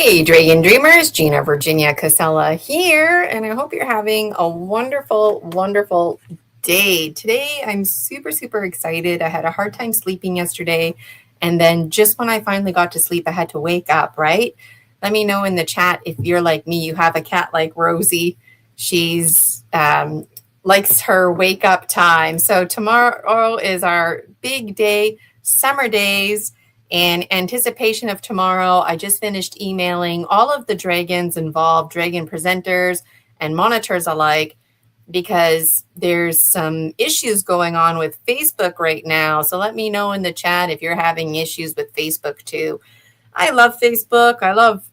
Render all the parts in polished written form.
Hey, Dragon Dreamers, Gina Virginia Casella here, and I hope you're having a wonderful, wonderful day. Today, I'm super, super excited. I had a hard time sleeping yesterday, and then just when I finally got to sleep, I had to wake up, right? Let me know in the chat if you're like me, you have a cat like Rosie. She's likes her wake up time. So tomorrow is our big day, Summer Daze. In anticipation of tomorrow, I just finished emailing all of the dragons involved, dragon presenters and monitors alike, because there's some issues going on with Facebook right now. So let me know in the chat if you're having issues with Facebook too. I love Facebook. I love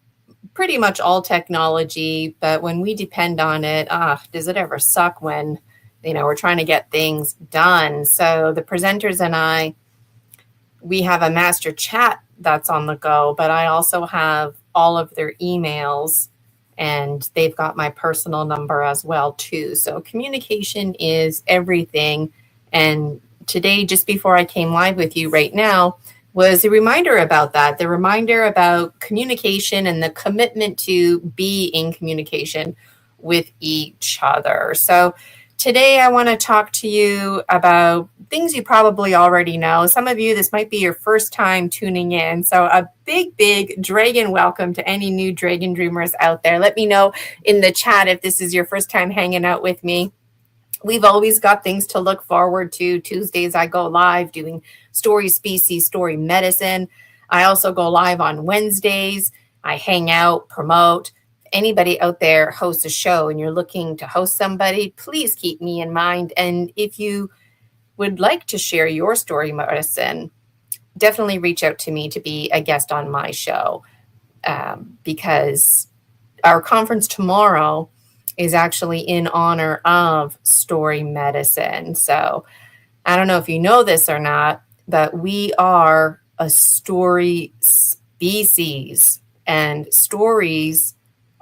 pretty much all technology, but when we depend on it, does it ever suck when, we're trying to get things done. So the presenters and we have a master chat that's on the go, but I also have all of their emails and they've got my personal number as well too. So communication is everything. And today, just before I came live with you right now, was a reminder about that, the reminder about communication and the commitment to be in communication with each other. So today, I want to talk to you about things you probably already know. Some of you, this might be your first time tuning in. So a big, big dragon welcome to any new dragon dreamers out there. Let me know in the chat if this is your first time hanging out with me. We've always got things to look forward to. Tuesdays, I go live doing story species, story medicine. I also go live on Wednesdays. I hang out, promote. Anybody out there hosts a show and you're looking to host somebody, please keep me in mind. And if you would like to share your story medicine, definitely reach out to me to be a guest on my show, because our conference tomorrow is actually in honor of story medicine. So I don't know if you know this or not, but we are a story species, and stories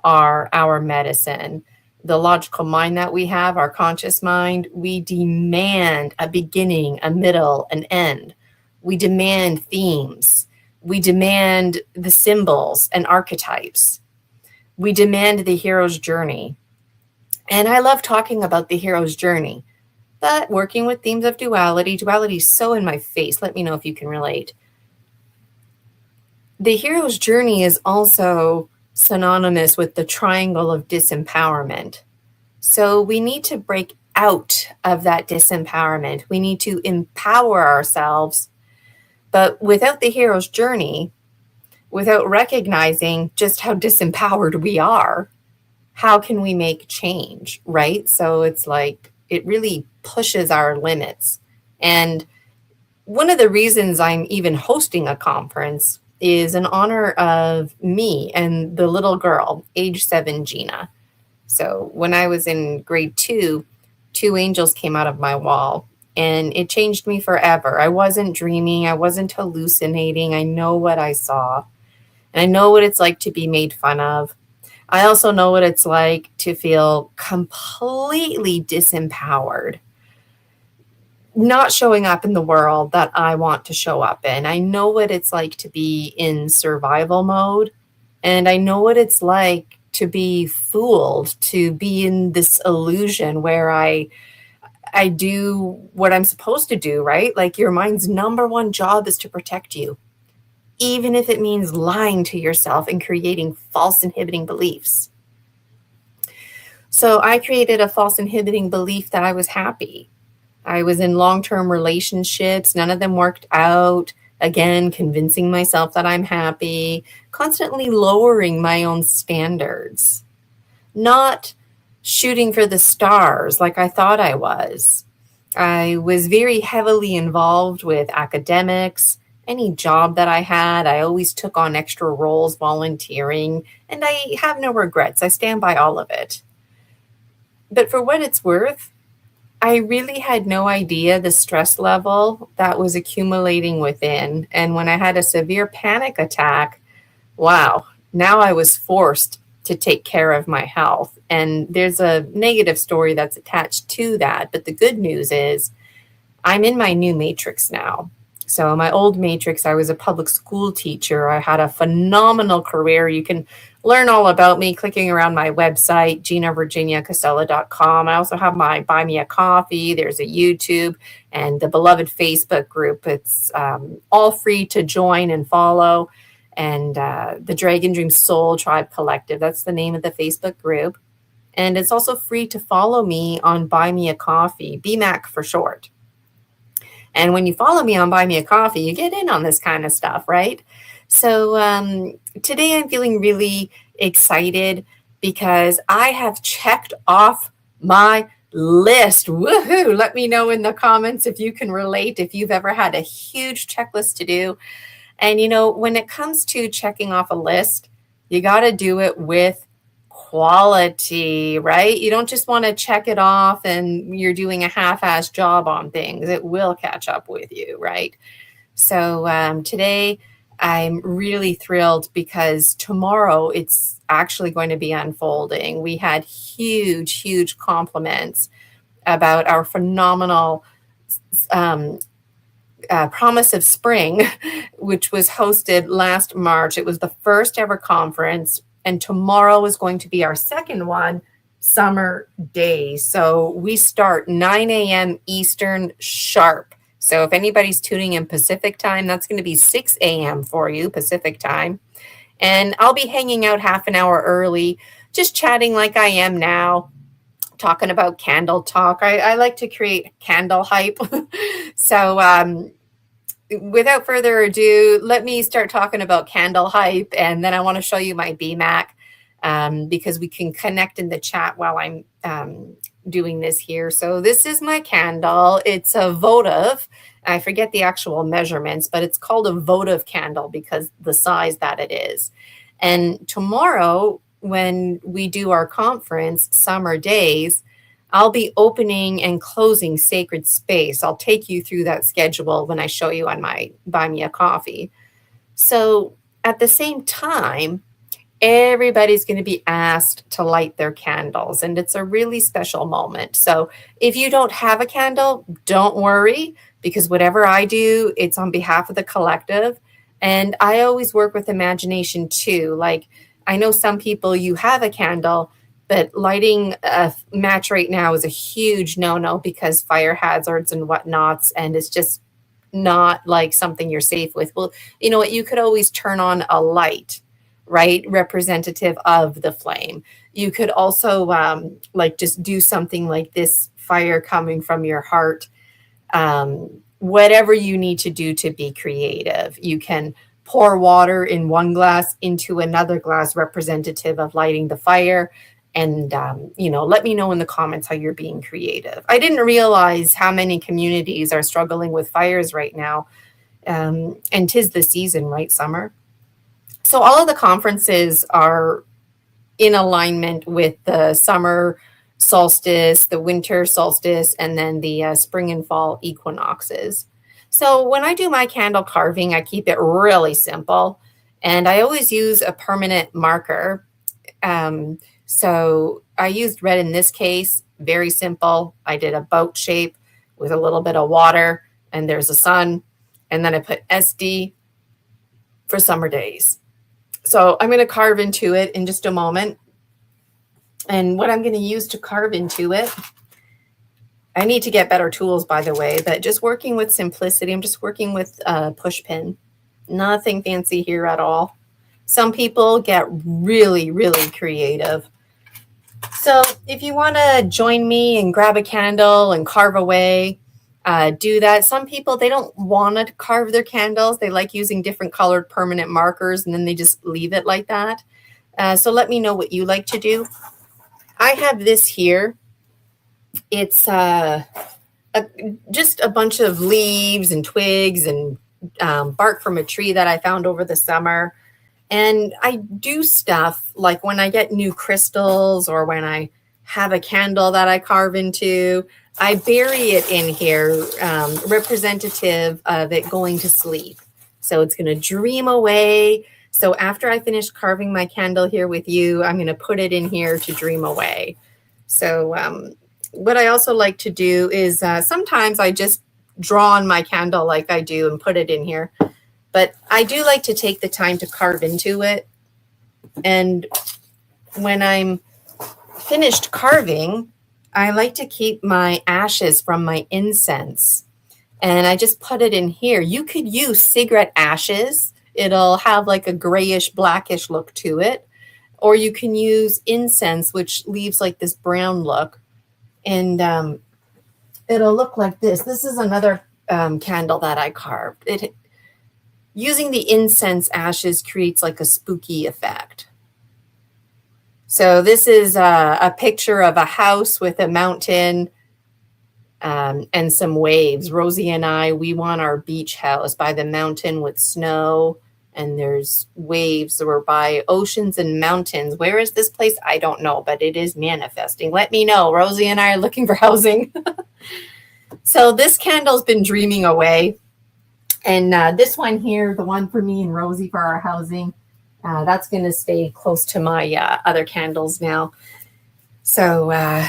are our medicine. The logical mind that we have, our conscious mind, we demand a beginning, a middle, an end. We demand themes. We demand the symbols and archetypes. We demand the hero's journey. And I love talking about the hero's journey, but working with themes of duality is so in my face. Let me know if you can relate. The hero's journey is also synonymous with the triangle of disempowerment. So we need to break out of that disempowerment. We need to empower ourselves. But without the hero's journey, without recognizing just how disempowered we are, how can we make change, right? So it's like it really pushes our limits. And one of the reasons I'm even hosting a conference is in honor of me and the little girl, age 7, Gina. So when I was in grade 2, 2 angels came out of my wall, and it changed me forever. I wasn't dreaming. I wasn't hallucinating. I know what I saw, and I know what it's like to be made fun of. I also know what it's like to feel completely disempowered, not showing up in the world that I want to show up in. I know what it's like to be in survival mode, and I know what it's like to be fooled, to be in this illusion where I do what I'm supposed to do, right? Like your mind's number one job is to protect you, even if it means lying to yourself and creating false inhibiting beliefs. So I created a false inhibiting belief that I was happy. I was in long-term relationships. None of them worked out. Again, convincing myself that I'm happy, constantly lowering my own standards, not shooting for the stars like I thought I was. I was very heavily involved with academics. Any job that I had, I always took on extra roles volunteering, and I have no regrets. I stand by all of it. But for what it's worth, I really had no idea the stress level that was accumulating within. And when I had a severe panic attack, wow, now I was forced to take care of my health. And there's a negative story that's attached to that. But the good news is I'm in my new matrix now. So my old matrix, I was a public school teacher. I had a phenomenal career. You can learn all about me clicking around my website, ginavirginiacasella.com. I also have my Buy Me a Coffee. There's a YouTube and the beloved Facebook group. It's all free to join and follow. And the Dragon Dream Soul Tribe Collective, that's the name of the Facebook group. And it's also free to follow me on Buy Me a Coffee, BMAC for short. And when you follow me on Buy Me a Coffee, you get in on this kind of stuff, right? So today I'm feeling really excited because I have checked off my list. Woohoo! Let me know in the comments if you can relate, if you've ever had a huge checklist to do. And, you know, when it comes to checking off a list, you got to do it with quality, right? You don't just want to check it off and you're doing a half-assed job on things. It will catch up with you, right? So today I'm really thrilled because tomorrow it's actually going to be unfolding. We had huge compliments about our phenomenal Promise of Spring, which was hosted last March. It was the first ever conference, and tomorrow is going to be our second one, Summer Daze. So we start 9 a.m. Eastern sharp. So if anybody's tuning in Pacific time, that's going to be 6 a.m. for you, Pacific time. And I'll be hanging out half an hour early, just chatting like I am now, talking about candle talk. I like to create candle hype. So without further ado, let me start talking about candle hype, and then I want to show you my BMAC because we can connect in the chat while I'm doing this here. So this is my candle. It's a votive. I forget the actual measurements, but it's called a votive candle because the size that it is. And tomorrow, when we do our conference, Summer Daze, I'll be opening and closing sacred space. I'll take you through that schedule when I show you on my Buy Me a Coffee. So at the same time, everybody's going to be asked to light their candles, and it's a really special moment. So if you don't have a candle, don't worry, because whatever I do, it's on behalf of the collective. And I always work with imagination too. Like, I know some people, you have a candle, but lighting a match right now is a huge no-no because fire hazards and whatnots, and it's just not like something you're safe with. Well, you know what? You could always turn on a light, right? Representative of the flame. You could also like just do something like this fire coming from your heart. Whatever you need to do to be creative. You can pour water in one glass into another glass representative of lighting the fire. And, you know, let me know in the comments how you're being creative. I didn't realize how many communities are struggling with fires right now. And 'tis the season, right? Summer. So all of the conferences are in alignment with the summer solstice, the winter solstice, and then the spring and fall equinoxes. So when I do my candle carving, I keep it really simple. And I always use a permanent marker. So I used red in this case, very simple. I did a boat shape with a little bit of water, and there's a sun. And then I put SD for Summer Daze. So I'm going to carve into it in just a moment. And what I'm going to use to carve into it, I need to get better tools, by the way, but just working with simplicity. I'm just working with a push pin. Nothing fancy here at all. Some people get really creative. So if you want to join me and grab a candle and carve away, do that. Some people, they don't want to carve their candles. They like using different colored permanent markers, and then they just leave it like that. So let me know what you like to do. I have this here. It's just a bunch of leaves and twigs and bark from a tree that I found over the summer. And I do stuff like when I get new crystals or when I have a candle that I carve into, I bury it in here, representative of it going to sleep. So it's going to dream away. So after I finish carving my candle here with you, I'm going to put it in here to dream away. So what I also like to do is sometimes I just draw on my candle like I do and put it in here. But I do like to take the time to carve into it. And when I'm finished carving, I like to keep my ashes from my incense. And I just put it in here. You could use cigarette ashes. It'll have like a grayish, blackish look to it. Or you can use incense, which leaves like this brown look. And it'll look like this. This is another candle that I carved. Using the incense ashes creates like a spooky effect. So this is a picture of a house with a mountain and some waves. Rosie and I, we want our beach house by the mountain with snow, and there's waves. We're by oceans and mountains. Where is this place? I don't know, but it is manifesting. Let me know. Rosie and I are looking for housing. So this candle's been dreaming away. And this one here, the one for me and Rosie for our housing, that's going to stay close to my other candles now. So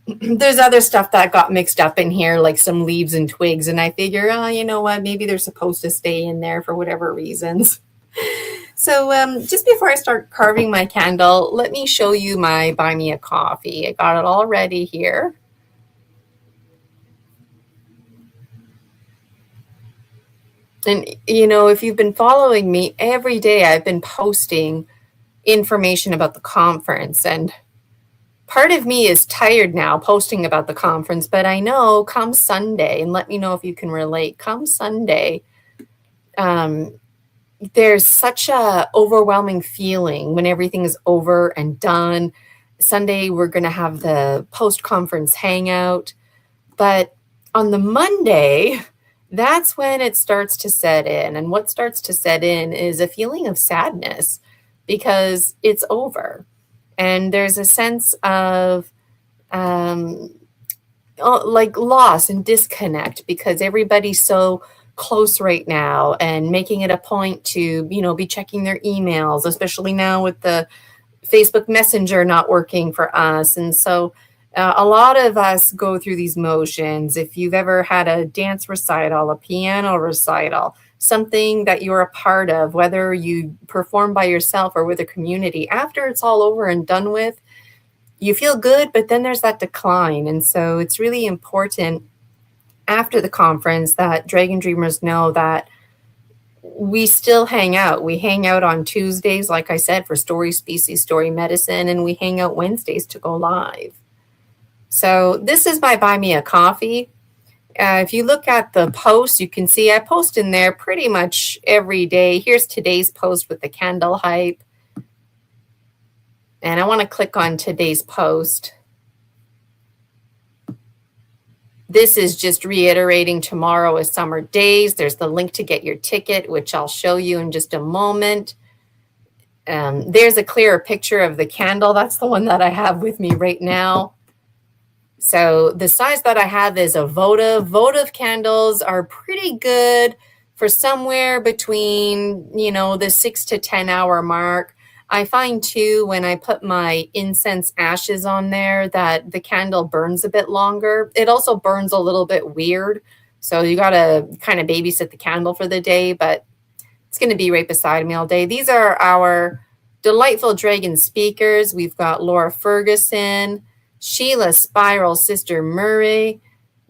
there's other stuff that got mixed up in here, like some leaves and twigs. And I figure, oh, you know what? Maybe they're supposed to stay in there for whatever reasons. So just before I start carving my candle, let me show you my Buy Me a Coffee. I got it all ready here. And, you know, if you've been following me every day, I've been posting information about the conference. And part of me is tired now posting about the conference, but I know come Sunday, and let me know if you can relate, come Sunday, there's such a overwhelming feeling when everything is over and done. Sunday, we're going to have the post-conference hangout. But on the Monday, that's when it starts to set in. And what starts to set in is a feeling of sadness because it's over. And there's a sense of like loss and disconnect because everybody's so close right now and making it a point to, you know, be checking their emails, especially now with the Facebook Messenger not working for us. And so a lot of us go through these motions. If you've ever had a dance recital, a piano recital, something that you're a part of, whether you perform by yourself or with a community, after it's all over and done with, you feel good, but then there's that decline. And so it's really important after the conference that Dragon Dreamers know that we still hang out. We hang out on Tuesdays, like I said, for Story Species, Story Medicine, and we hang out Wednesdays to go live. So this is my Buy Me a Coffee. If you look at the posts, you can see I post in there pretty much every day. Here's today's post with the candle hype. And I want to click on today's post. This is just reiterating tomorrow is Summer Daze. There's the link to get your ticket, which I'll show you in just a moment. There's a clearer picture of the candle. That's the one that I have with me right now. So the size that I have is a votive. Votive candles are pretty good for somewhere between, you know, the 6 to 10 hour mark. I find too, when I put my incense ashes on there, that the candle burns a bit longer. It also burns a little bit weird. So you got to kind of babysit the candle for the day, but it's going to be right beside me all day. These are our delightful dragon speakers. We've got Laura Ferguson, Sheila Spiral, Sister Murray,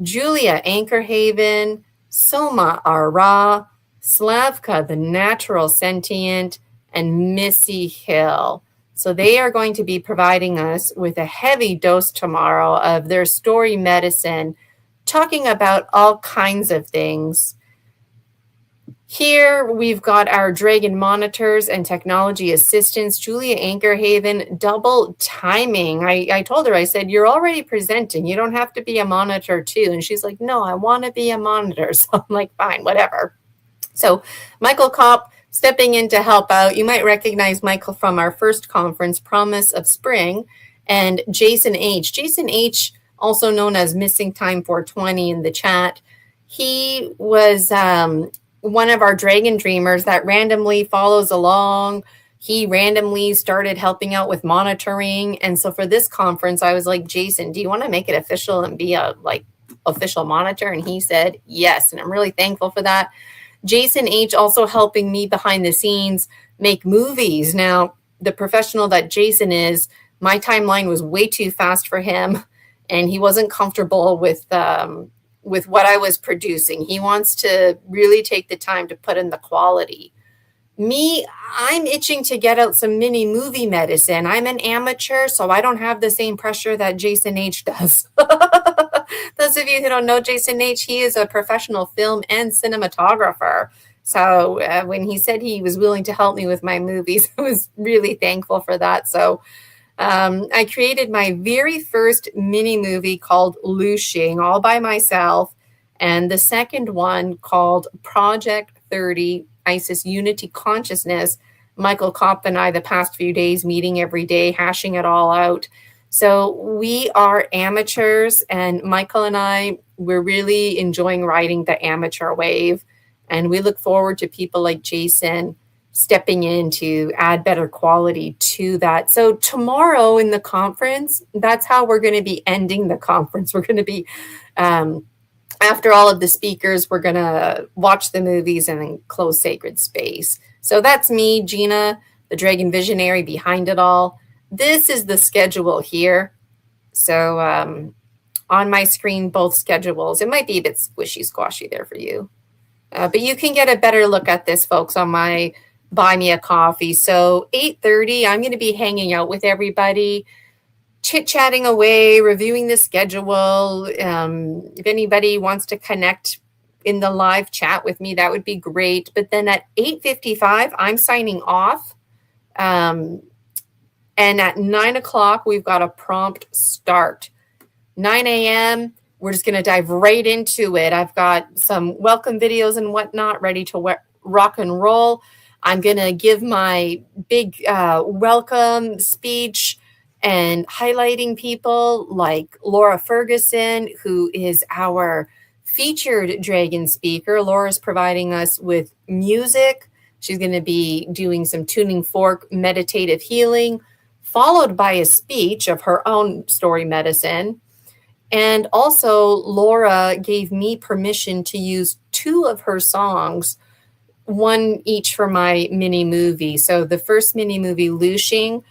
Julia Anchorhaven, Soma Ara, Slavka the Natural Sentient, and Missy Hill. So they are going to be providing us with a heavy dose tomorrow of their story medicine, talking about all kinds of things. Here we've got our dragon monitors and technology assistants, Julia Anchorhaven, double timing. I told her, I said, you're already presenting. You don't have to be a monitor too. And she's like, no, I want to be a monitor. So I'm like, fine, whatever. So Michael Kopp stepping in to help out. You might recognize Michael from our first conference, Promise of Spring, and Jason H. Jason H., also known as Missing Time 420 in the chat. He was one of our Dragon Dreamers that randomly follows along. He randomly started helping out with monitoring. And so for this conference, I was like, Jason, do you want to make it official and be a official monitor? And he said yes. And I'm really thankful for that. Jason H. also helping me behind the scenes make movies. Now, the professional that Jason is, my timeline was way too fast for him, and he wasn't comfortable with what I was producing. He wants to really take the time to put in the quality. Me, I'm itching to get out some mini movie medicine. I'm an amateur, so I don't have the same pressure that Jason H does. Those of you who don't know Jason H, he is a professional film and cinematographer. So when he said he was willing to help me with my movies, I was really thankful for that. So I created my very first mini movie called Lushing all by myself. And the second one called Project 30, ISIS Unity Consciousness. Michael Kopp and I, the past few days, meeting every day, hashing it all out. So we are amateurs, and Michael and I, we're really enjoying riding the amateur wave. And we look forward to people like Jason stepping in to add better quality to that. So tomorrow in the conference, that's how we're going to be ending the conference. We're going to be, after all of the speakers, we're going to watch the movies and then close Sacred Space. So that's me, Gina, the Dragon Visionary behind it all. This is the schedule here. So on my screen, both schedules. It might be a bit squishy, squashy there for you. But you can get a better look at this, folks, on my Buy Me a Coffee. So 8:30, I'm going to be hanging out with everybody, chit-chatting away, reviewing the schedule. If anybody wants to connect in the live chat with me, that would be great. But then at 8:55, I'm signing off. And at 9 o'clock, we've got a prompt start. 9 a.m., we're just going to dive right into it. I've got some welcome videos and whatnot ready to rock and roll. I'm going to give my big welcome speech and highlighting people like Laura Ferguson, who is our featured dragon speaker. Laura's providing us with music. She's going to be doing some tuning fork meditative healing, followed by a speech of her own story medicine. And also, Laura gave me permission to use 2 of her songs, one each for my mini movie. So the first mini movie, Lushing,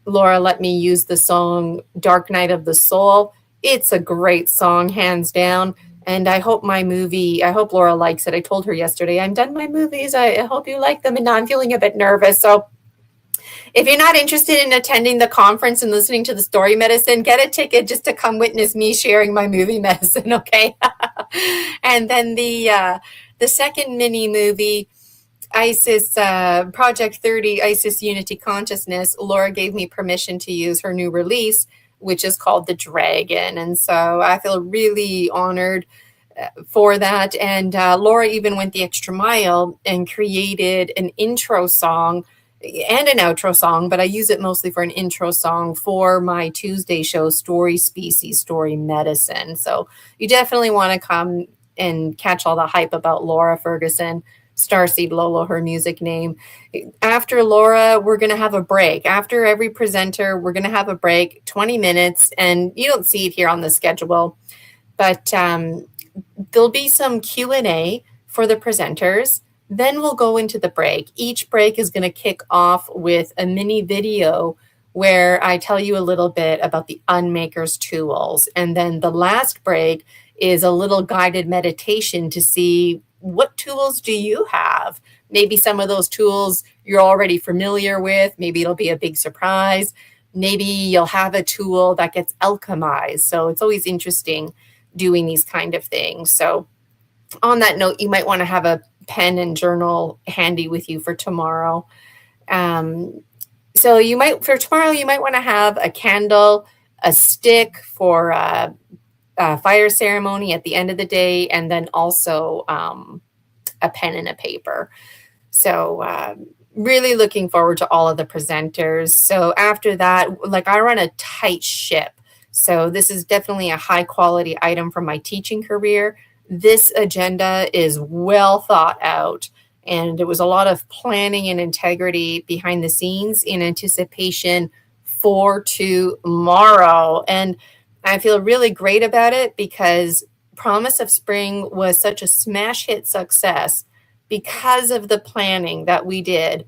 Laura let me use the song Dark Night of the Soul. It's a great song, hands down. And I hope Laura likes it. I told her yesterday, I'm done my movies. I hope you like them. And now I'm feeling a bit nervous. So if you're not interested in attending the conference and listening to the story medicine, get a ticket just to come witness me sharing my movie medicine, okay? And then the second mini movie, ISIS Project 30, ISIS Unity Consciousness, Laura gave me permission to use her new release, which is called The Dragon. And so I feel really honored for that. And Laura even went the extra mile and created an intro song and an outro song, but I use it mostly for an intro song for my Tuesday show, Story Species, Story Medicine. So you definitely want to come and catch all the hype about Laura Ferguson, Starseed Lolo, her music name. After Laura, we're going to have a break. After every presenter, we're going to have a break, 20 minutes, and you don't see it here on the schedule, but there'll be some Q&A for the presenters. Then we'll go into the break. Each break is going to kick off with a mini video where I tell you a little bit about the Unmaker's tools. And then the last break is a little guided meditation to see what tools do you have. Maybe some of those tools you're already familiar with. Maybe it'll be a big surprise. Maybe you'll have a tool that gets alchemized. So it's always interesting doing these kind of things. So on that note, you might want to have a pen and journal handy with you for tomorrow. So for tomorrow, you might want to have a candle, a stick for a fire ceremony at the end of the day, and then also a pen and a paper. So really looking forward to all of the presenters. So after that, I run a tight ship. So this is definitely a high quality item from my teaching career. This agenda is well thought out, and there was a lot of planning and integrity behind the scenes in anticipation for tomorrow. And I feel really great about it because Promise of Spring was such a smash hit success because of the planning that we did.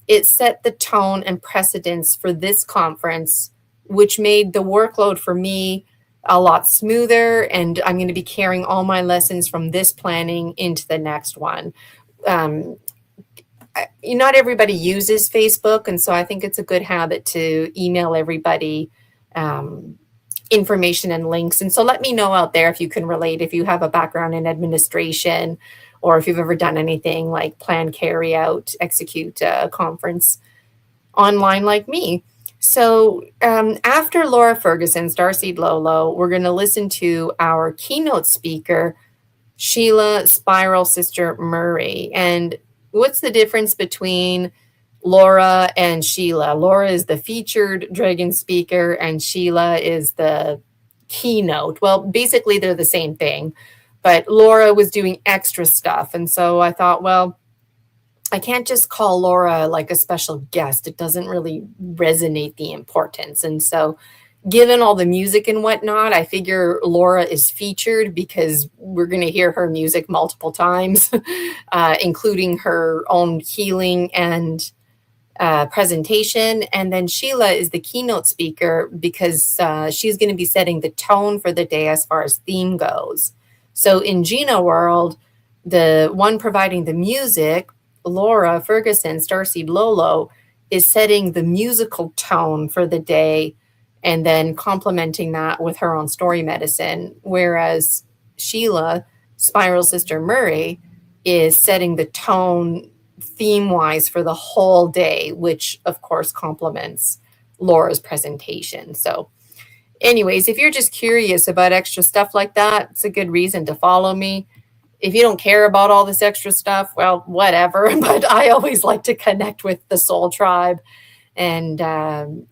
It set the tone and precedence for this conference, which made the workload for me a lot smoother. And I'm going to be carrying all my lessons from this planning into the next one. Not everybody uses Facebook, and so I think it's a good habit to email everybody information and links. And so let me know out there if you can relate, if you have a background in administration, or if you've ever done anything like plan, carry out, execute a conference online like me. So after Laura Ferguson's Starseed Lolo, we're going to listen to our keynote speaker, Sheila Spiral Sister Murray. And what's the difference between Laura and Sheila? Laura is the featured dragon speaker and Sheila is the keynote. Well, basically they're the same thing, but Laura was doing extra stuff. And so I thought, well, I can't just call Laura like a special guest. It doesn't really resonate the importance. And so given all the music and whatnot, I figure Laura is featured because we're going to hear her music multiple times, including her own healing and presentation. And then Sheila is the keynote speaker because she's going to be setting the tone for the day as far as theme goes. So in Gina world, the one providing the music, Laura Ferguson, Starseed Lolo, is setting the musical tone for the day and then complementing that with her own story medicine. Whereas Sheila, Spiral Sister Murray, is setting the tone theme-wise for the whole day, which of course complements Laura's presentation. So anyways, if you're just curious about extra stuff like that, it's a good reason to follow me. If you don't care about all this extra stuff, well, whatever. But I always like to connect with the soul tribe. And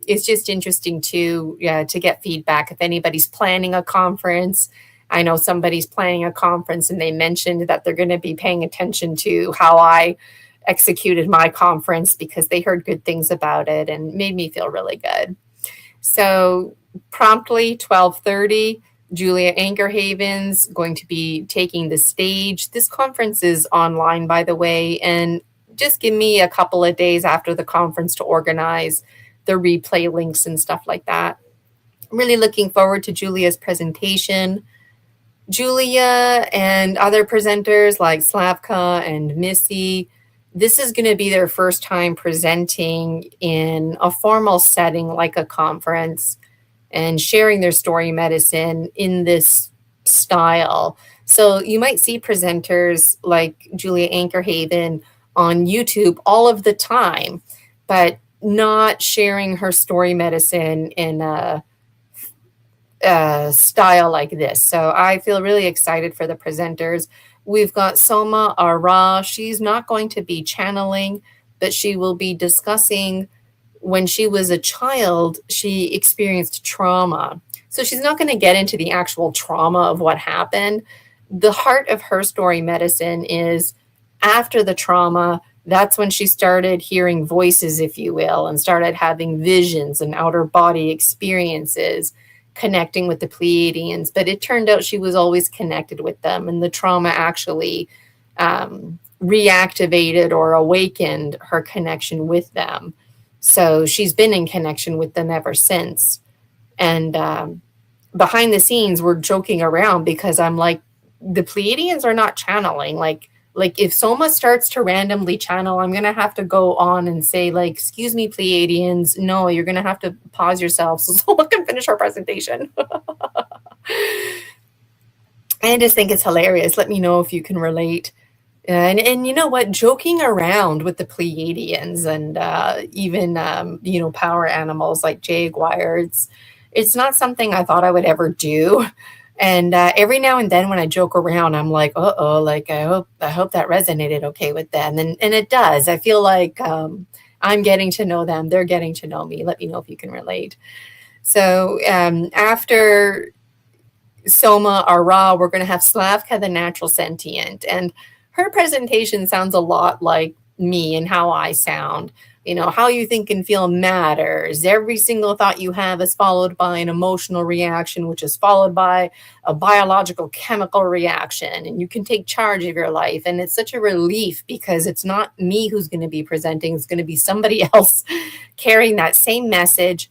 it's just interesting to get feedback. If anybody's planning a conference, I know somebody's planning a conference and they mentioned that they're going to be paying attention to how I executed my conference because they heard good things about it and made me feel really good. So promptly 12:30, Julia Anchorhaven's going to be taking the stage. This conference is online, by the way, and just give me a couple of days after the conference to organize the replay links and stuff like that. I'm really looking forward to Julia's presentation. Julia and other presenters like Slavka and Missy, this is going to be their first time presenting in a formal setting like a conference and sharing their story medicine in this style. So you might see presenters like Julia Anchorhaven on YouTube all of the time, but not sharing her story medicine in a style like this. So I feel really excited for the presenters. We've got Soma Ara. She's not going to be channeling, but she will be discussing when she was a child, she experienced trauma. So she's not going to get into the actual trauma of what happened. The heart of her story medicine is after the trauma, that's when she started hearing voices, if you will, and started having visions and outer body experiences, connecting with the Pleiadians. But it turned out she was always connected with them, and the trauma actually reactivated or awakened her connection with them. So she's been in connection with them ever since. And behind the scenes, we're joking around because I'm like, the Pleiadians are not channeling. Like if Soma starts to randomly channel, I'm going to have to go on and say, like, excuse me, Pleiadians. No, you're going to have to pause yourself so Soma can finish her presentation. I just think it's hilarious. Let me know if you can relate. And you know what, joking around with the Pleiadians and even, power animals like jaguars, it's not something I thought I would ever do. And every now and then when I joke around, I'm like, like I hope that resonated okay with them. And it does. I feel like I'm getting to know them. They're getting to know me. Let me know if you can relate. So after Soma Ara, we're going to have Slavka, the natural sentient. And her presentation sounds a lot like me and how I sound. How you think and feel matters. Every single thought you have is followed by an emotional reaction, which is followed by a biological chemical reaction. And you can take charge of your life. And it's such a relief because it's not me who's going to be presenting. It's going to be somebody else carrying that same message.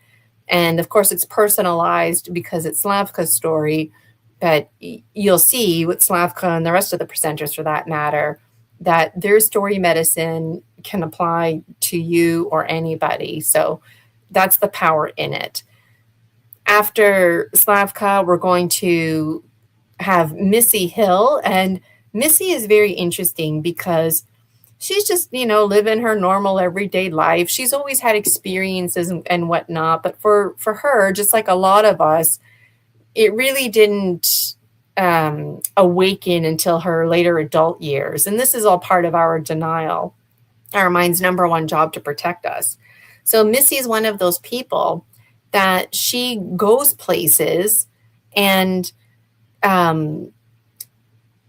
And of course, it's personalized because it's Slavka's story. But you'll see with Slavka and the rest of the presenters for that matter, that their story medicine can apply to you or anybody. So that's the power in it. After Slavka, we're going to have Missy Hill. And Missy is very interesting because she's just, living her normal everyday life. She's always had experiences and whatnot. But for her, just like a lot of us, it really didn't awaken until her later adult years. And this is all part of our denial, our mind's number one job to protect us. So Missy is one of those people that she goes places and the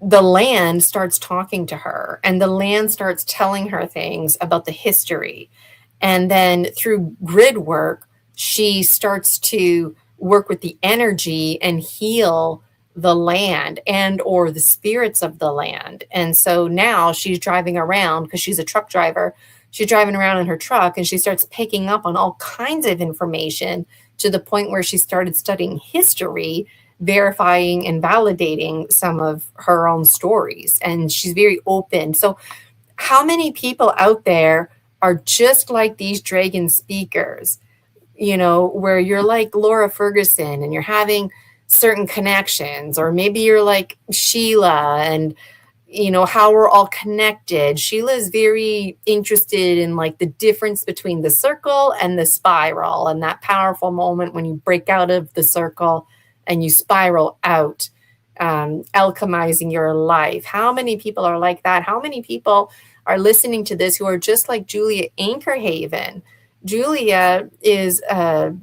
land starts talking to her and the land starts telling her things about the history. And then through grid work, she starts to work with the energy and heal the land and or the spirits of the land. And so now she's driving around because she's a truck driver. She's driving around in her truck and she starts picking up on all kinds of information to the point where she started studying history, verifying and validating some of her own stories. And she's very open. So how many people out there are just like these dragon speakers? Where you're like Laura Ferguson and you're having certain connections, or maybe you're like Sheila and, how we're all connected. Sheila's very interested in like the difference between the circle and the spiral and that powerful moment when you break out of the circle and you spiral out, alchemizing your life. How many people are like that? How many people are listening to this who are just like Julia Anchorhaven? Julia is a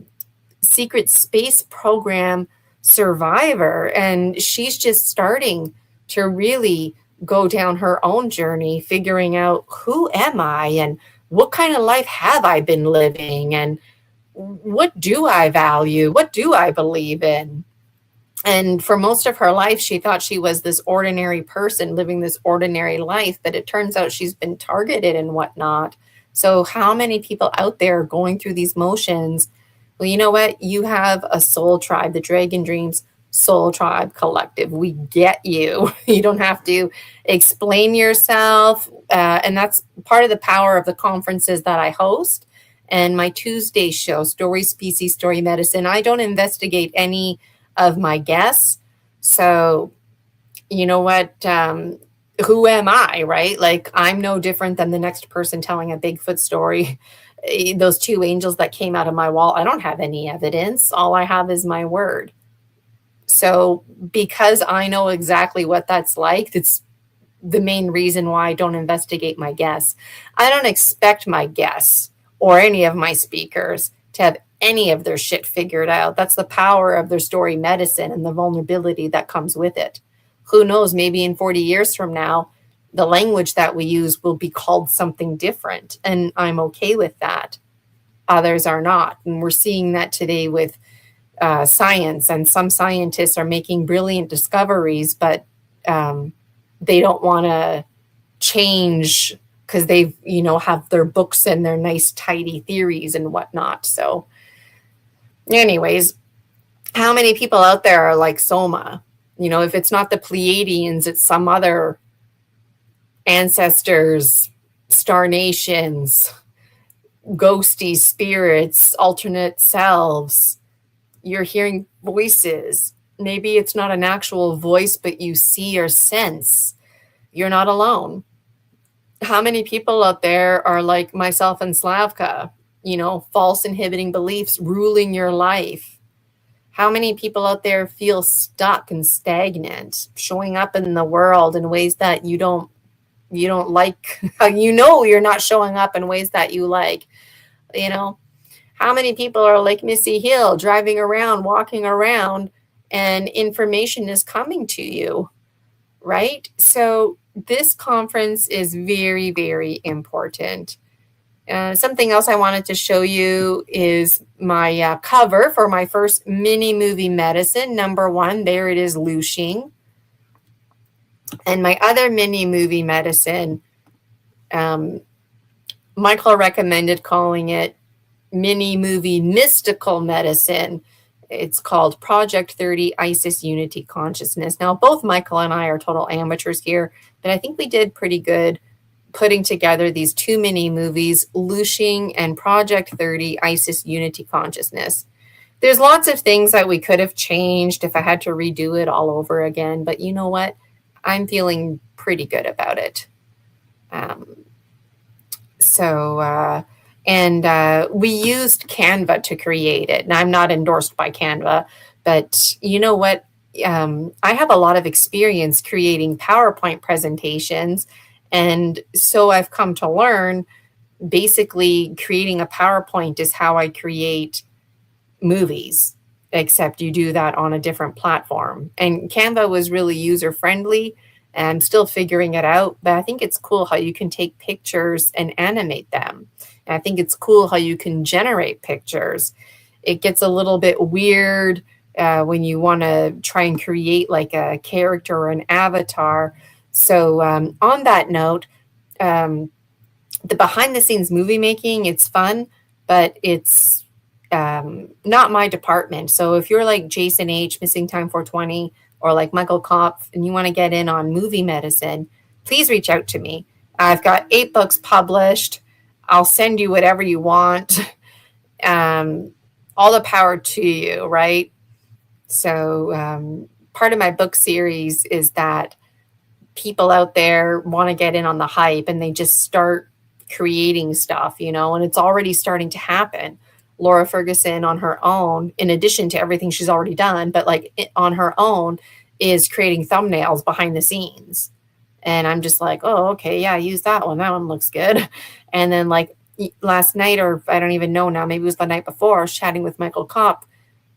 secret space program survivor, and she's just starting to really go down her own journey, figuring out who am I and what kind of life have I been living and what do I value? What do I believe in? And for most of her life, she thought she was this ordinary person living this ordinary life, but it turns out she's been targeted and whatnot. So how many people out there are going through these motions? Well, you know what? You have a soul tribe, the Dragon Dreams Soul Tribe Collective. We get you. You don't have to explain yourself. And that's part of the power of the conferences that I host. And my Tuesday show, Story, Species, Story Medicine, I don't investigate any of my guests. So, you know what? Who am I, right? Like, I'm no different than the next person telling a Bigfoot story. Those two angels that came out of my wall, I don't have any evidence. All I have is my word. So because I know exactly what that's like, it's the main reason why I don't investigate my guests. I don't expect my guests or any of my speakers to have any of their shit figured out. That's the power of their story medicine and the vulnerability that comes with it. Who knows, maybe in 40 years from now, the language that we use will be called something different. And I'm okay with that. Others are not. And we're seeing that today with science. And some scientists are making brilliant discoveries, but they don't want to change because they've, have their books and their nice, tidy theories and whatnot. So anyways, how many people out there are like Soma? If it's not the Pleiadians, it's some other ancestors, star nations, ghosty spirits, alternate selves. You're hearing voices. Maybe it's not an actual voice, but you see or sense. You're not alone. How many people out there are like myself and Slavka, false inhibiting beliefs ruling your life? How many people out there feel stuck and stagnant, showing up in the world in ways that you don't like? You're not showing up in ways that you like. How many people are like Missy Hill, driving around, walking around, and information is coming to you, right? So this conference is very, very important. Something else I wanted to show you is my cover for my first mini movie medicine, number 1. There it is, Lushing. And my other mini movie medicine, Michael recommended calling it mini movie mystical medicine. It's called Project 30 Isis Unity Consciousness. Now, both Michael and I are total amateurs here, but I think we did pretty good putting together these 2 mini movies, Lushing and Project 30 Isis Unity Consciousness. There's lots of things that we could have changed if I had to redo it all over again, but you know what? I'm feeling pretty good about it. We used Canva to create it. Now, I'm not endorsed by Canva, but you know what? I have a lot of experience creating PowerPoint presentations. And so I've come to learn basically creating a PowerPoint is how I create movies, except you do that on a different platform. And Canva was really user-friendly. And I'm still figuring it out, but I think it's cool how you can take pictures and animate them. And I think it's cool how you can generate pictures. It gets a little bit weird when you want to try and create like a character or an avatar. So on that note, the behind the scenes movie making, it's fun, but it's not my department. So if you're like Jason H, Missing Time 420, or like Michael Kopf, and you want to get in on movie medicine, please reach out to me. I've got 8 books published. I'll send you whatever you want. All the power to you, right? So part of my book series is that people out there want to get in on the hype and they just start creating stuff, and it's already starting to happen. Laura Ferguson on her own, in addition to everything she's already done, but like on her own, is creating thumbnails behind the scenes. And I'm just like, oh, okay, yeah, use that one. That one looks good. And then like last night, or I don't even know now, maybe it was the night before, I was chatting with Michael Kopp,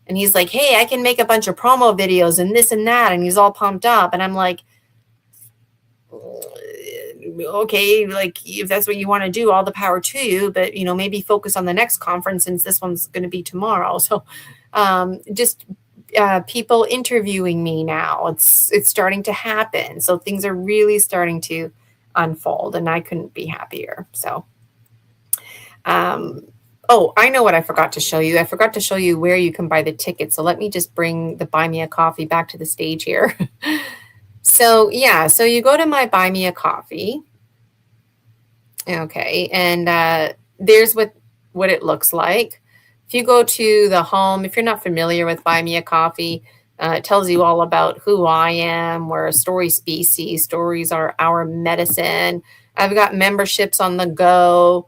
and he's like, hey, I can make a bunch of promo videos and this and that. And he's all pumped up. And I'm like, okay, like if that's what you want to do, all the power to you, but maybe focus on the next conference since this one's going to be tomorrow. So just people interviewing me now, it's starting to happen. So things are really starting to unfold, and I couldn't be happier. So oh, I know what I forgot to show you. I forgot to show you where you can buy the tickets. So let me just bring the Buy Me a Coffee back to the stage here. So yeah, so you go to my Buy Me a Coffee. Okay, and there's what it looks like. If you go to the home, if you're not familiar with Buy Me a Coffee, it tells you all about who I am. We're a story species. Stories are our medicine. I've got memberships on the go.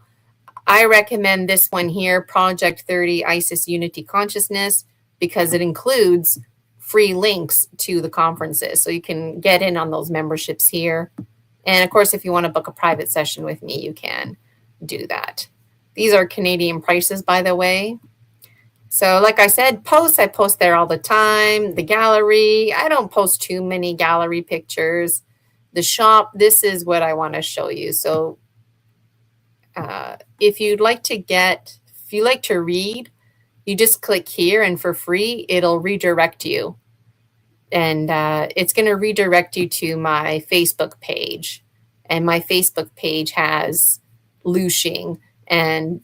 I recommend this one here, Project 30 Isis Unity Consciousness, because it includes free links to the conferences. So you can get in on those memberships here. And of course, if you want to book a private session with me, you can do that. These are Canadian prices, by the way. So like I said, I post there all the time. The gallery, I don't post too many gallery pictures. The shop, this is what I want to show you. So if you like to read, you just click here, and for free, it'll redirect you. And it's going to redirect you to my Facebook page. And my Facebook page has Lushing, and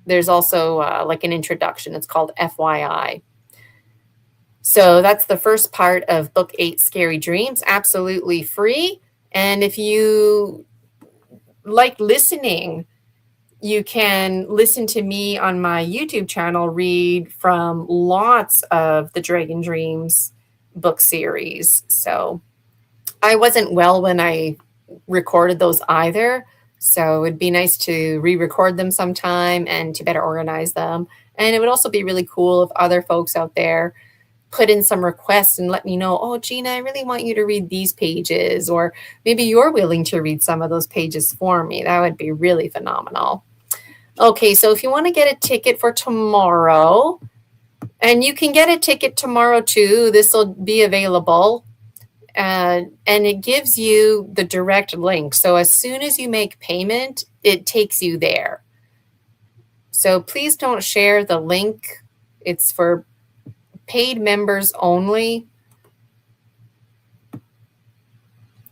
there's also like an introduction. It's called FYI. So that's the first part of Book 8, Scary Dreams, absolutely free. And if you like listening, you can listen to me on my YouTube channel, read from lots of the Dragon Dreams book series. So I wasn't well when I recorded those either. So it'd be nice to re-record them sometime and to better organize them. And it would also be really cool if other folks out there put in some requests and let me know, oh, Gina, I really want you to read these pages, or maybe you're willing to read some of those pages for me. That would be really phenomenal. Okay, so if you want to get a ticket for tomorrow, and you can get a ticket tomorrow too, this will be available. And it gives you the direct link. So as soon as you make payment, it takes you there. So please don't share the link. It's for paid members only.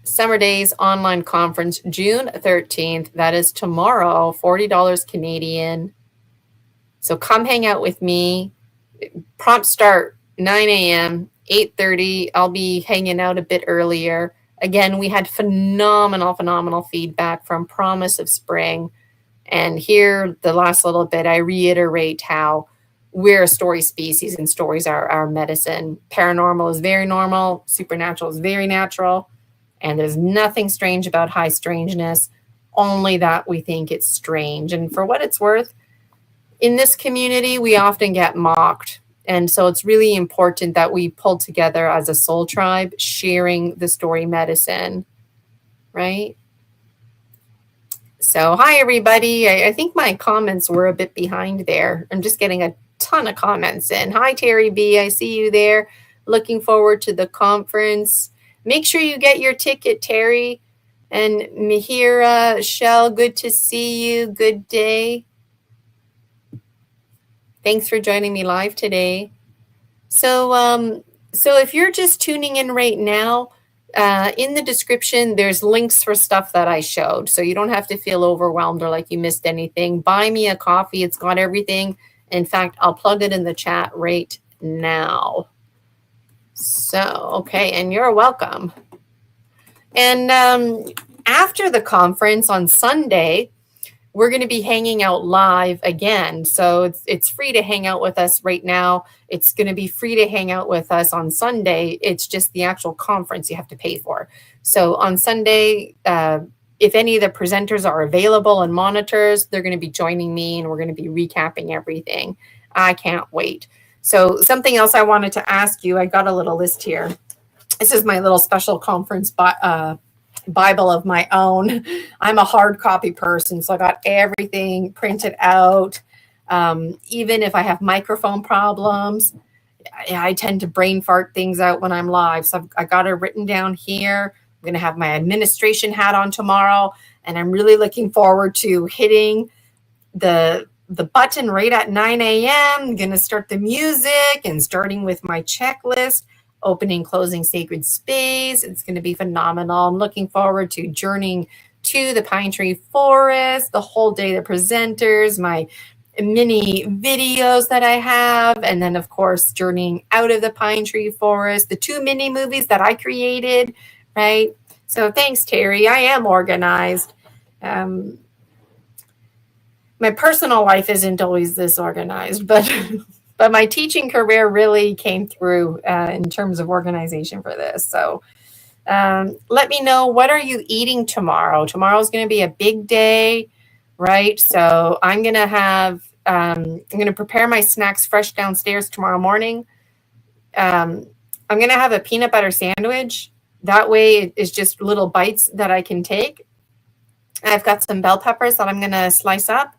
Summer Daze Online Conference, June 13th. That is tomorrow, $40 Canadian. So come hang out with me. Prompt start, 9 a.m., 8:30. I'll be hanging out a bit earlier. Again, we had phenomenal feedback from Promise of Spring. And here, the last little bit, I reiterate how we're a story species and stories are our medicine. Paranormal is very normal. Supernatural is very natural. And there's nothing strange about high strangeness, only that we think it's strange. And for what it's worth, in this community, we often get mocked. And so it's really important that we pull together as a soul tribe, sharing the story medicine, right? So hi, everybody. I think my comments were a bit behind there. I'm just getting a ton of comments in. Hi, Terry B. I see you there. Looking forward to the conference. Make sure you get your ticket, Terry. And Mihira, Shell, good to see you. Good day. Thanks for joining me live today. So if you're just tuning in right now, in the description, there's links for stuff that I showed. So you don't have to feel overwhelmed or like you missed anything. Buy me a coffee. It's got everything. In fact, I'll plug it in the chat right now. So, okay, and you're welcome. And after the conference on Sunday, we're going to be hanging out live again. So it's free to hang out with us right now. It's going to be free to hang out with us on Sunday. It's just the actual conference you have to pay for. So on Sunday, if any of the presenters are available and monitors, they're going to be joining me and we're going to be recapping everything. I can't wait. So something else I wanted to ask you, I got a little list here. This is my little special conference Bible of my own. I'm a hard copy person, so I got everything printed out. Even if I have microphone problems, I tend to brain fart things out when I'm live. So I got it written down here. I'm going to have my administration hat on tomorrow, and I'm really looking forward to hitting the button right at 9 a.m. I'm going to start the music and starting with my checklist. Opening, closing sacred space. It's going to be phenomenal. I'm looking forward to journeying to the pine tree forest, the whole day, the presenters, my mini videos that I have, and then, of course, journeying out of the pine tree forest, the 2 mini movies that I created, right? So thanks, Terry. I am organized. My personal life isn't always this organized, but... But my teaching career really came through in terms of organization for this. So let me know, what are you eating tomorrow? Tomorrow's going to be a big day, right? So I'm going to prepare my snacks fresh downstairs tomorrow morning. I'm going to have a peanut butter sandwich. That way it's just little bites that I can take. I've got some bell peppers that I'm going to slice up.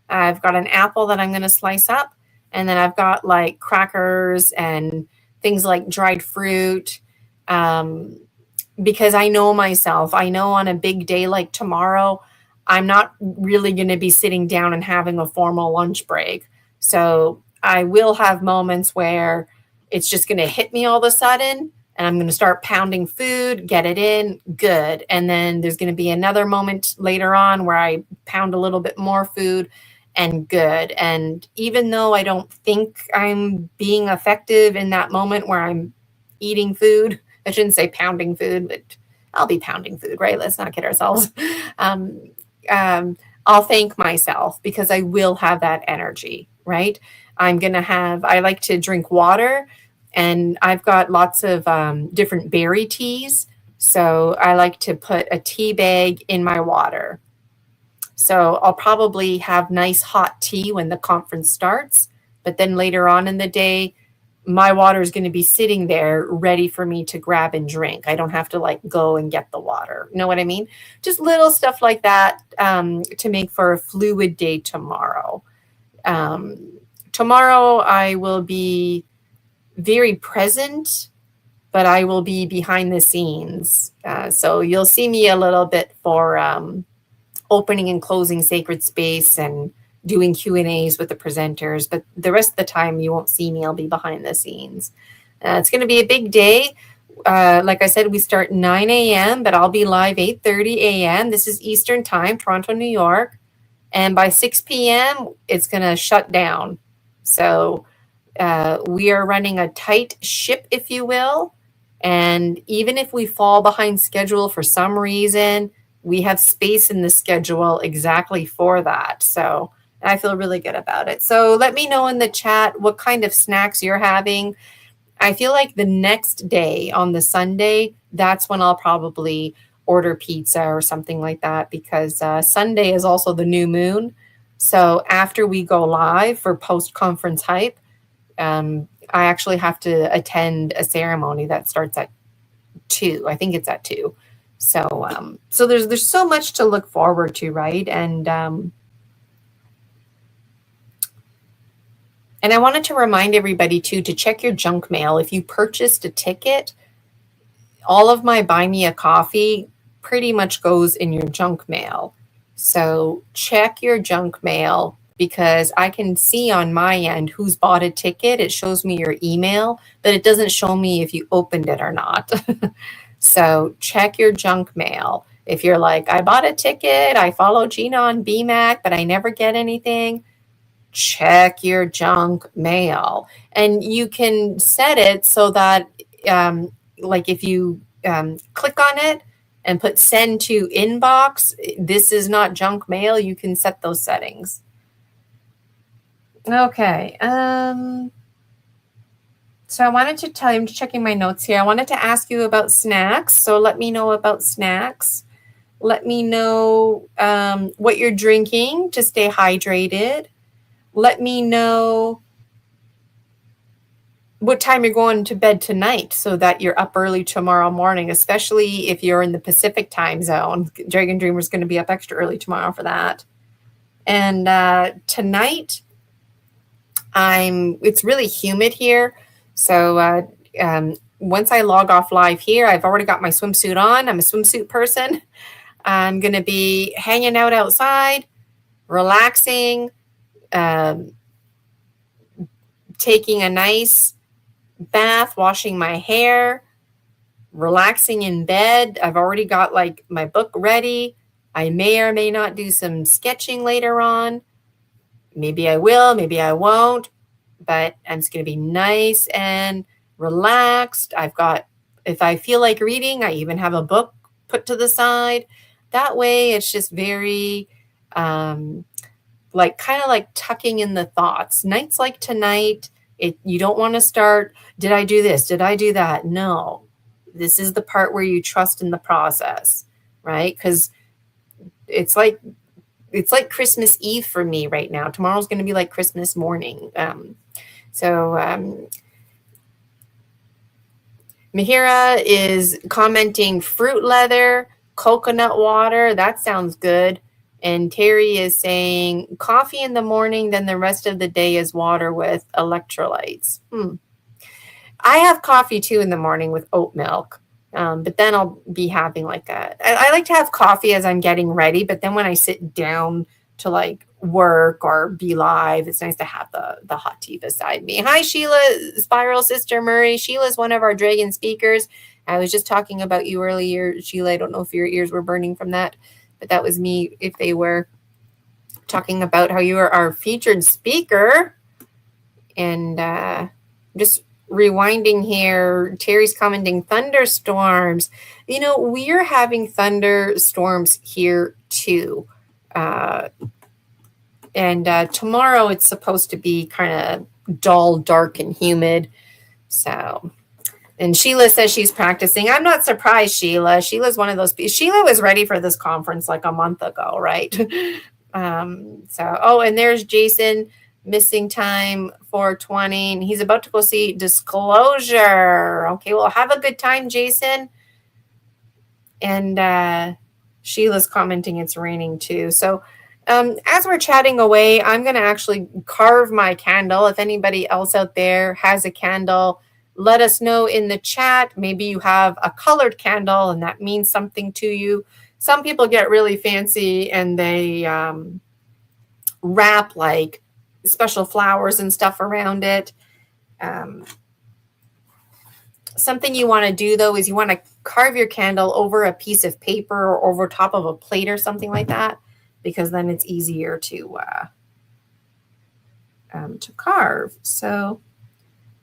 I've got an apple that I'm going to slice up. And then I've got like crackers and things like dried fruit, because I know myself. I know on a big day like tomorrow, I'm not really going to be sitting down and having a formal lunch break. So I will have moments where it's just going to hit me all of a sudden, and I'm going to start pounding food, get it in, good. And then there's going to be another moment later on where I pound a little bit more food, and good. And even though I don't think I'm being effective in that moment where I'm eating food, I shouldn't say pounding food, but I'll be pounding food, right? Let's not kid ourselves. I'll thank myself because I will have that energy, right? I like to drink water, and I've got lots of different berry teas. So I like to put a tea bag in my water. So I'll probably have nice hot tea when the conference starts, but then later on in the day, my water is going to be sitting there ready for me to grab and drink. I don't have to like go and get the water. You know what I mean? Just little stuff like that to make for a fluid day tomorrow. Tomorrow I will be very present, but I will be behind the scenes. So you'll see me a little bit for... opening and closing sacred space and doing Q&As with the presenters, but the rest of the time you won't see me. I'll be behind the scenes. It's going to be a big day. Like I said, we start 9 a.m., but I'll be live 8:30 a.m. This is Eastern time, Toronto, New York. And by 6 p.m., it's going to shut down. So we are running a tight ship, if you will. And even if we fall behind schedule for some reason, we have space in the schedule exactly for that. So I feel really good about it. So let me know in the chat what kind of snacks you're having. I feel like the next day on the Sunday, that's when I'll probably order pizza or something like that, because Sunday is also the new moon. So after we go live for post-conference hype, I actually have to attend a ceremony that starts at 2. I think it's at 2. So so there's so much to look forward to, right? And I wanted to remind everybody too to check your junk mail. If you purchased a ticket, all of my Buy Me a Coffee pretty much goes in your junk mail. So check your junk mail, because I can see on my end who's bought a ticket. It shows me your email, but it doesn't show me if you opened it or not. So check your junk mail. If you're like, I bought a ticket, I follow Gina on BMAC, but I never get anything, check your junk mail. And you can set it so that like if you click on it and put send to inbox, this is not junk mail. You can set those settings. Okay. So I wanted to tell you, I'm checking my notes here. I wanted to ask you about snacks. So let me know about snacks. Let me know what you're drinking to stay hydrated. Let me know what time you're going to bed tonight so that you're up early tomorrow morning, especially if you're in the Pacific time zone. Dragon Dreamer's going to be up extra early tomorrow for that. And tonight, it's really humid here. So once I log off live here, I've already got my swimsuit on. I'm a swimsuit person. I'm going to be hanging out outside, relaxing, taking a nice bath, washing my hair, relaxing in bed. I've already got like my book ready. I may or may not do some sketching later on. Maybe I will, maybe I won't, but I'm just going to be nice and relaxed. If I feel like reading, I even have a book put to the side. That way it's just very kind of like tucking in the thoughts. Nights like tonight, you don't want to start, did I do this? Did I do that? No, this is the part where you trust in the process, right? Because it's like Christmas Eve for me right now. Tomorrow's going to be like Christmas morning. Mahira is commenting fruit leather, coconut water. That sounds good. And Terry is saying coffee in the morning, then the rest of the day is water with electrolytes. I have coffee too in the morning with oat milk. But then I'll be having like I like to have coffee as I'm getting ready. But then when I sit down to like work or be live, it's nice to have the hot tea beside me. Hi, Sheila, Spiral Sister Murray. Sheila's one of our Dragon speakers. I was just talking about you earlier, Sheila. I don't know if your ears were burning from that, but that was me if they were talking about how you are our featured speaker. And just rewinding here, Terry's commenting thunderstorms. You know, we're having thunderstorms here too. And tomorrow it's supposed to be kind of dull, dark, and humid. So, and Sheila says she's practicing. I'm not surprised, Sheila. Sheila's one of those people. Sheila was ready for this conference like a month ago, right? And there's Jason, missing time 4:20, and he's about to go see Disclosure. Okay, well, have a good time, Jason. And Sheila's commenting it's raining too. So as we're chatting away, I'm going to actually carve my candle. If anybody else out there has a candle, let us know in the chat. Maybe you have a colored candle and that means something to you. Some people get really fancy and they wrap like special flowers and stuff around it. Something you want to do though is you want to carve your candle over a piece of paper or over top of a plate or something like that, because then it's easier to carve. So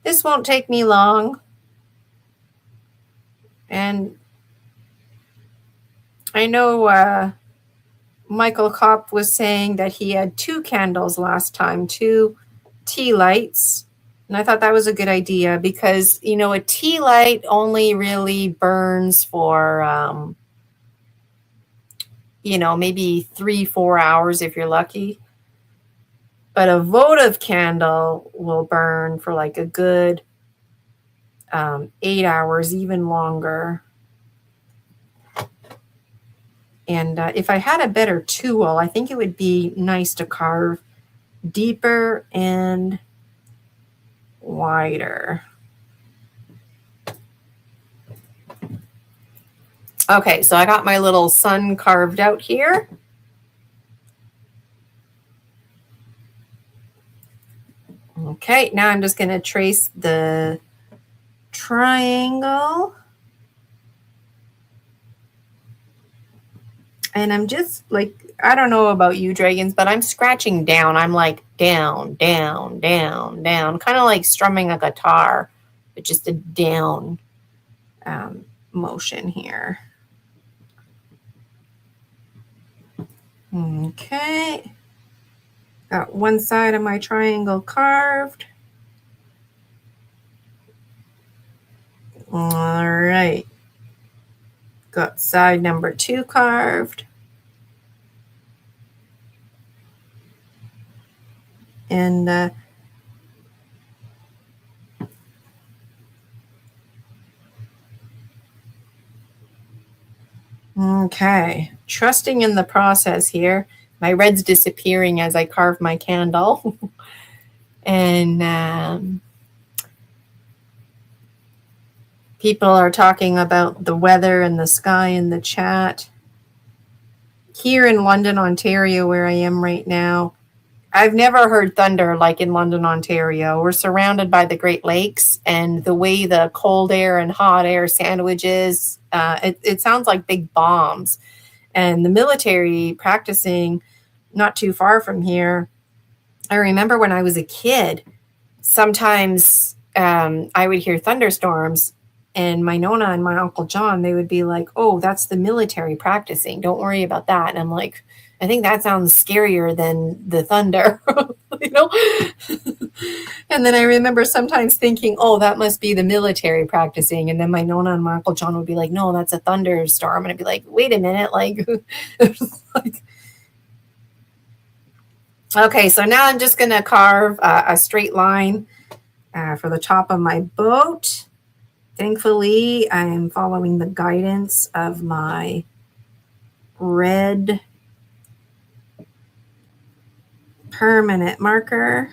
this won't take me long. And I know Michael Kopp was saying that he had 2 candles last time, 2 tea lights. And I thought that was a good idea because, you know, a tea light only really burns for, you know, maybe 3-4 hours if you're lucky. But a votive candle will burn for like a good 8 hours, even longer. And if I had a better tool, I think it would be nice to carve deeper and wider. Okay, so I got my little sun carved out here. Okay, now I'm just going to trace the triangle. And I'm just like, I don't know about you dragons, but I'm scratching down. I'm like down, down, down, down, kind of like strumming a guitar, but just a down motion here. Okay. Got one side of my triangle carved. All right. Got side number 2 carved. And okay, trusting in the process here. My red's disappearing as I carve my candle. And people are talking about the weather and the sky in the chat. Here in London, Ontario, where I am right now, I've never heard thunder like in London, Ontario. We're surrounded by the Great Lakes, and the way the cold air and hot air sandwiches, it sounds like big bombs. And the military practicing not too far from here, I remember when I was a kid, sometimes I would hear thunderstorms, and my Nona and my Uncle John, they would be like, oh, that's the military practicing. Don't worry about that. And I'm like, I think that sounds scarier than the thunder, you know? And then I remember sometimes thinking, oh, that must be the military practicing. And then my Nona and my Uncle John would be like, no, that's a thunderstorm. And I'd be like, wait a minute. Like, okay, so now I'm just going to carve a straight line for the top of my boat. Thankfully, I am following the guidance of my red permanent marker.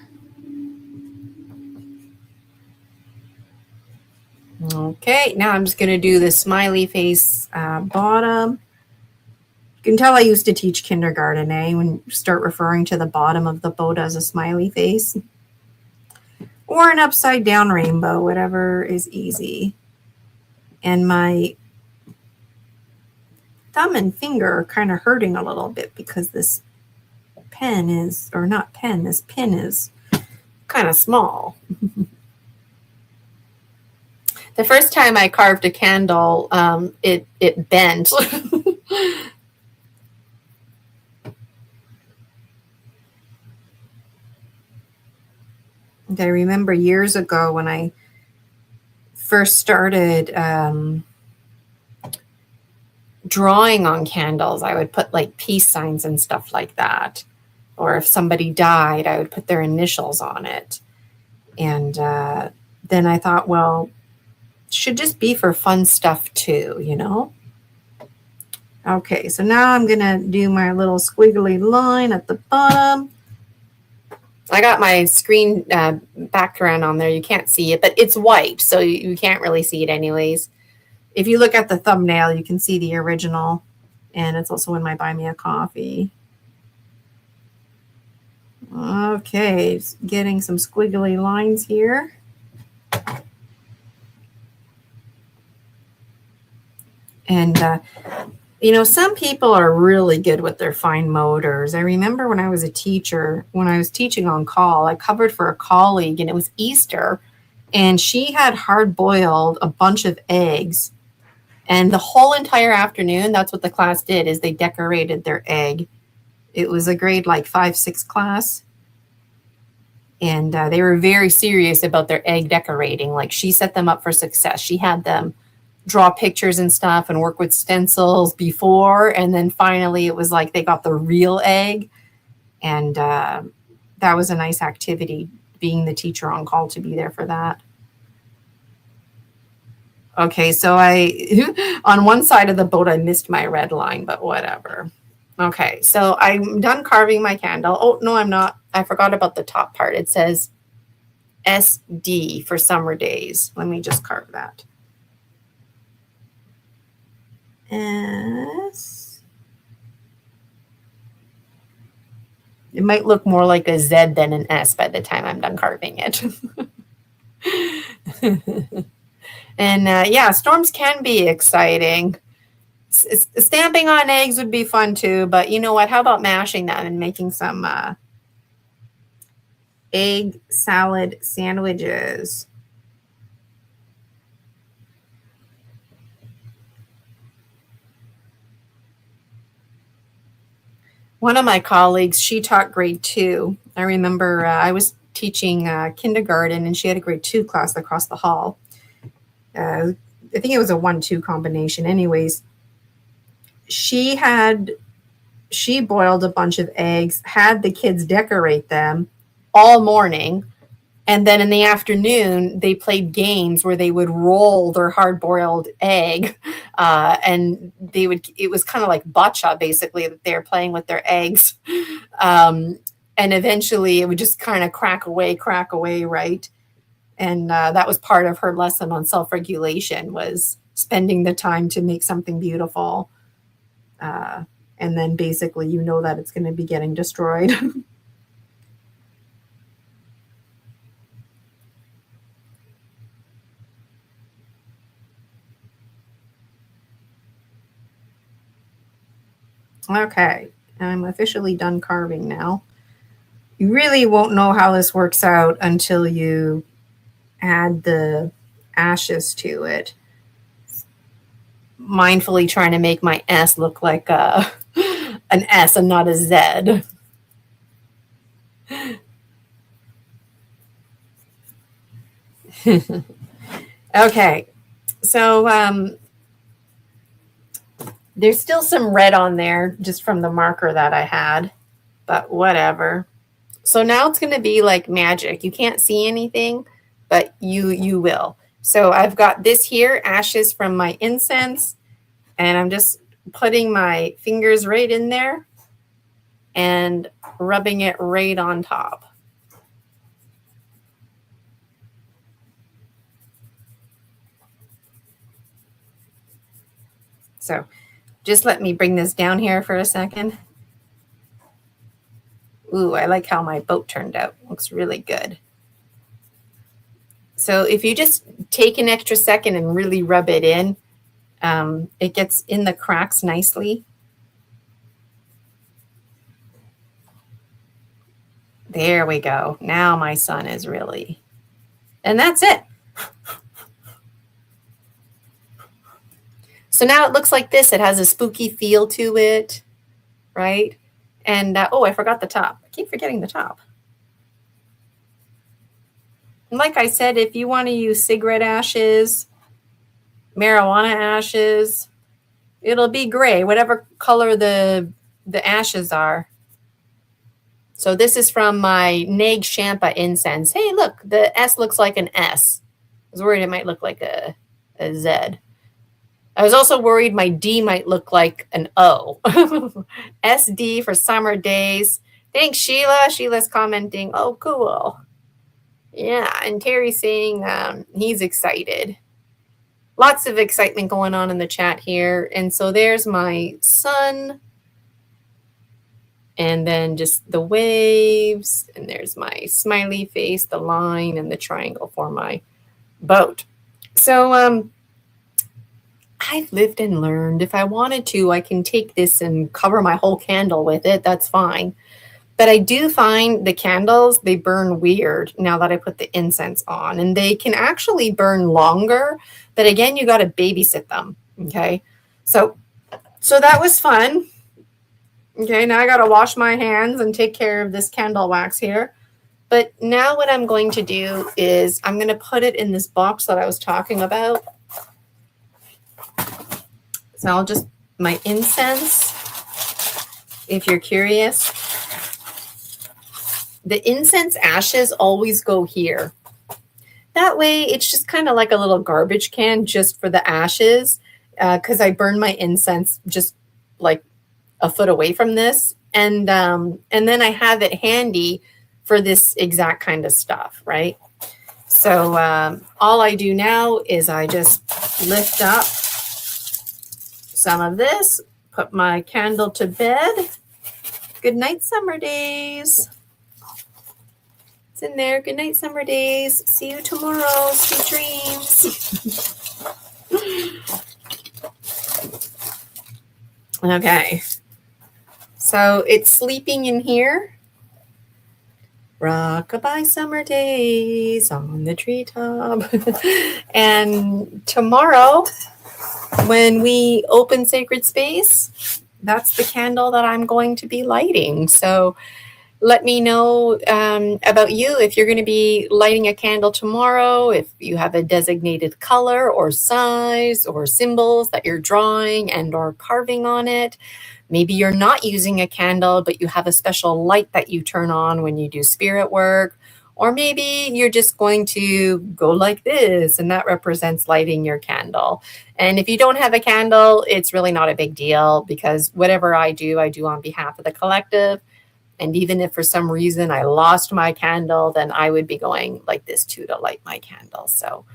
Okay, now I'm just going to do the smiley face bottom. You can tell I used to teach kindergarten, when you start referring to the bottom of the boat as a smiley face. Or an upside down rainbow, whatever is easy. And my thumb and finger are kind of hurting a little bit because this pen is, or not pen, this pin is kind of small. The first time I carved a candle, it bent. I remember years ago when I first started drawing on candles, I would put like peace signs and stuff like that. Or if somebody died, I would put their initials on it. And then I thought, well, it should just be for fun stuff too, you know? Okay, so now I'm going to do my little squiggly line at the bottom. I got my screen background on there. You can't see it, but it's white, so you can't really see it anyways. If you look at the thumbnail, you can see the original, and it's also in my Buy Me a Coffee. Okay, getting some squiggly lines here. And, some people are really good with their fine motors. I remember when I was a teacher, when I was teaching on call, I covered for a colleague and it was Easter, and she had hard boiled a bunch of eggs. And the whole entire afternoon, that's what the class did, is they decorated their egg. It was a grade like 5-6 class. And they were very serious about their egg decorating. Like, she set them up for success. She had them draw pictures and stuff and work with stencils before. And then finally it was like they got the real egg. And that was a nice activity, being the teacher on call, to be there for that. Okay, so on one side of the boat, I missed my red line, but whatever. Okay, so I'm done carving my candle. Oh, no, I'm not. I forgot about the top part. It says SD for Summer Daze. Let me just carve that. S. It might look more like a Z than an S by the time I'm done carving it. And yeah, storms can be exciting. Stamping on eggs would be fun too, but you know what? How about mashing them and making some egg salad sandwiches? One of my colleagues, she taught grade 2. I remember I was teaching kindergarten, and she had a grade 2 class across the hall. I think it was a 1-2 combination. Anyways, she boiled a bunch of eggs, had the kids decorate them all morning, and then in the afternoon they played games where they would roll their hard-boiled egg, and it was kind of like bocce, basically, that they're playing with their eggs. And eventually it would just kind of crack away, right? And that was part of her lesson on self-regulation, was spending the time to make something beautiful. And then basically that it's going to be getting destroyed. Okay, I'm officially done carving now. You really won't know how this works out until you add the ashes to it. Mindfully trying to make my S look like an S and not a Z. Okay, so there's still some red on there just from the marker that I had, but whatever. So now it's going to be like magic. You can't see anything, but you will. So I've got this here, ashes from my incense, and I'm just putting my fingers right in there and rubbing it right on top. So just let me bring this down here for a second. Ooh, I like how my boat turned out. Looks really good. So if you just take an extra second and really rub it in, it gets in the cracks nicely. There we go. Now my sun is really, and that's it. So now it looks like this. It has a spooky feel to it, right? And oh, I forgot the top. I keep forgetting the top. And like I said, if you want to use cigarette ashes, marijuana ashes, it'll be gray, whatever color the ashes are. So this is from my Nag Champa incense. Hey, look, the S looks like an S. I was worried it might look like a Z. I was also worried my D might look like an O. SD for Summer Daze. Thanks, Sheila. Sheila's commenting, oh, cool. Yeah, and Terry's saying he's excited. Lots of excitement going on in the chat here. And so there's my sun. and then just the waves, and there's my smiley face, the line, and the triangle for my boat. So I've lived and learned. If I wanted to, I can take this and cover my whole candle with it. That's fine. But I do find the candles, they burn weird now that I put the incense on, and they can actually burn longer. But again, you got to babysit them. Okay. So that was fun. Okay. Now I got to wash my hands and take care of this candle wax here. But now what I'm going to do is I'm going to put it in this box that I was talking about. So I'll just, my incense, if you're curious, the incense ashes always go here. That way it's just kind of like a little garbage can just for the ashes, because I burn my incense just like a foot away from this. And then I have it handy for this exact kind of stuff, right? So all I do now is I just lift up some of this, put my candle to bed. Good night, Summer Daze. It's in there. Good night, Summer Daze. See you tomorrow. Sweet dreams. Okay. So it's sleeping in here. Rockabye Summer Daze on the treetop. And tomorrow, when we open Sacred Space, that's the candle that I'm going to be lighting. So let me know about you if you're going to be lighting a candle tomorrow, if you have a designated color or size or symbols that you're drawing and or carving on it. Maybe you're not using a candle, but you have a special light that you turn on when you do spirit work. Or maybe you're just going to go like this, and that represents lighting your candle. And if you don't have a candle, it's really not a big deal, because whatever I do on behalf of the collective. And even if for some reason I lost my candle, then I would be going like this too to light my candle. So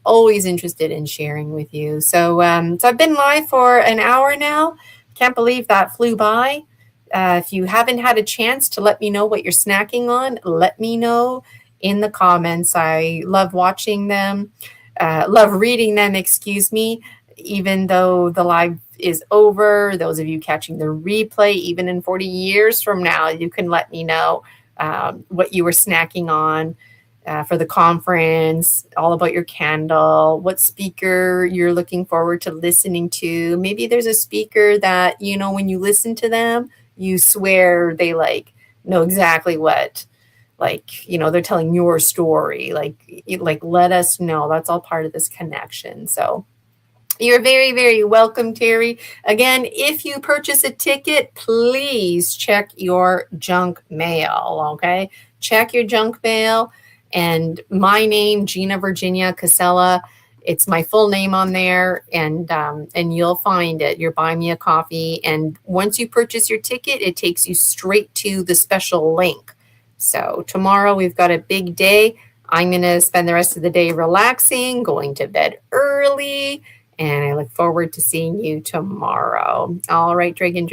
always interested in sharing with you. So I've been live for an hour now. Can't believe that flew by. If you haven't had a chance to let me know what you're snacking on, let me know in the comments. I love watching them, love reading them, excuse me, even though the live is over. Those of you catching the replay, even in 40 years from now, you can let me know what you were snacking on for the conference, all about your candle, what speaker you're looking forward to listening to. Maybe there's a speaker that, you know, when you listen to them, you swear they like know exactly what, like, you know, they're telling your story. Like let us know. That's all part of this connection. So you're very, very welcome, Terry. Again, if you purchase a ticket, please check your junk mail, okay? Check your junk mail. And my name, Gina Virginia Casella, it's my full name on there, and you'll find it. You're buying me a coffee, and once you purchase your ticket, it takes you straight to the special link. So tomorrow we've got a big day. I'm going to spend the rest of the day relaxing, going to bed early, and I look forward to seeing you tomorrow. All right, Dragon.